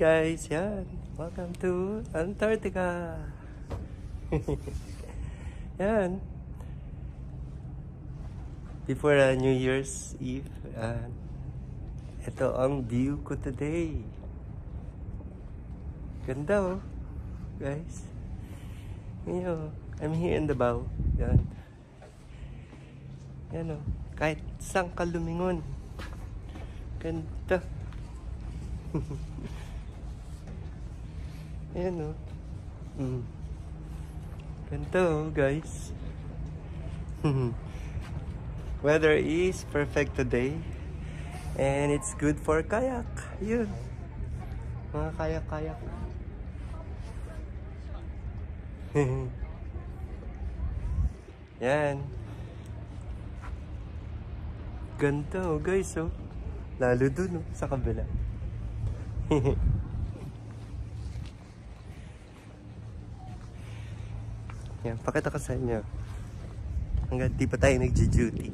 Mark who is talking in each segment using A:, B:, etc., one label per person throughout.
A: guys, yan. Welcome to Antarctica. Yan. Before New Year's Eve, ito ang view ko today. Ganda oh, guys. I'm here in the bow. Yan. Yan oh, kahit saan ka lumingon. Ganda. Ayan o. Ganda o guys. Weather is perfect today. And it's good for kayak. Yun. Mga kayak-kayak. Yan. Ganda o guys o. Lalo dun o, sa kabila. Yan, pakita ko sa inyo. Hanggang di pa tayo nag-duty.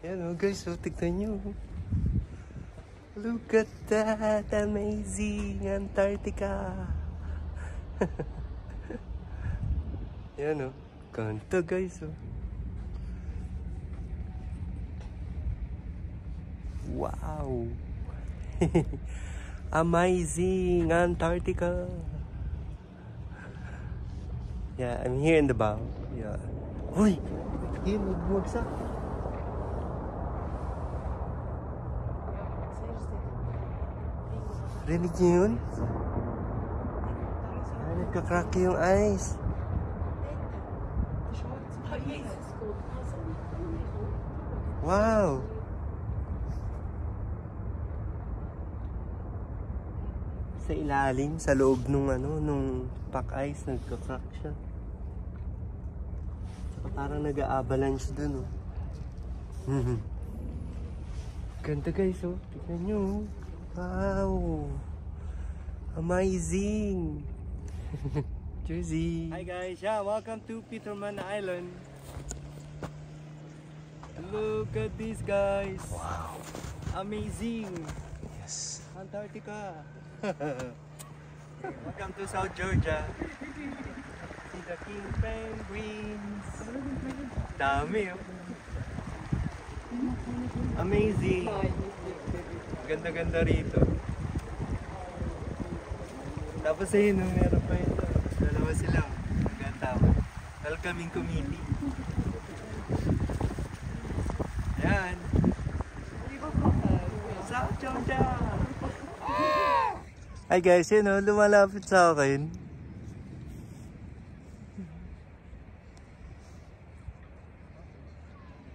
A: Yan o guys, so tignan nyo. Look at that amazing Antarctica. Yan o, ganda guys o. Wow. Amazing Antarctica. Yeah, I'm here in the bow. Yeah. Hoy! Hey, magbumagsak. Rinig niyo yun? Nagka-crack yung ice. Wow! Sa ilalim, sa loob nung nung pack ice, nagka-crack siya. Saka parang nag-a-avalanche dun oh. Ganda guys oh, tignan nyo. Wow! Amazing! Jersey! Hi guys, yeah, welcome to Peterman Island. Look at these guys! Wow! Amazing! Yes! Antarctica! Welcome to South Georgia. See the king penguins. Dami oh. Amazing. Ganda-ganda rito. Tapos ayun, meron pa ito. Dalawa sila. Nagkatawa. Welcoming committee. Yan. South Georgia. Hi guys, yun o, lumalapit sa akin.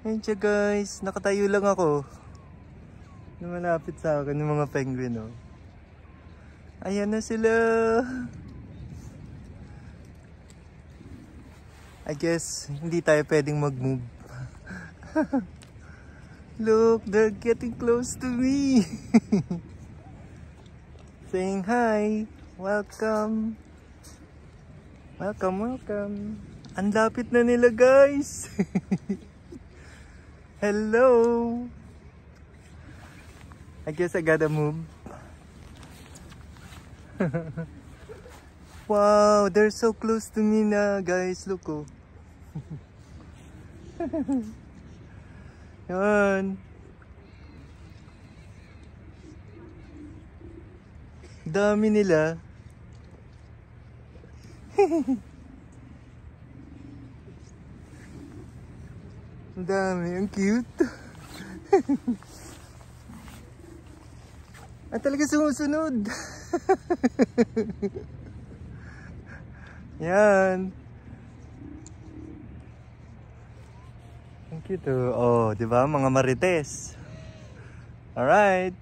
A: Ayun siya guys, nakatayo lang ako. Lumalapit sa akin yung mga penguin o. Ayan na sila. I guess, hindi tayo pwedeng mag-move. Look, they're getting close to me. Saying hi, welcome, welcome, welcome. Ang lapit na nila guys. Hello. I guess I gotta move. Wow, they're so close to me na guys. Look oh. Yan. Dami nila. Ang dami, ang cute. At talaga sumusunod. Yan. Ang cute oh. Oh, di ba? Mga marites. Alright.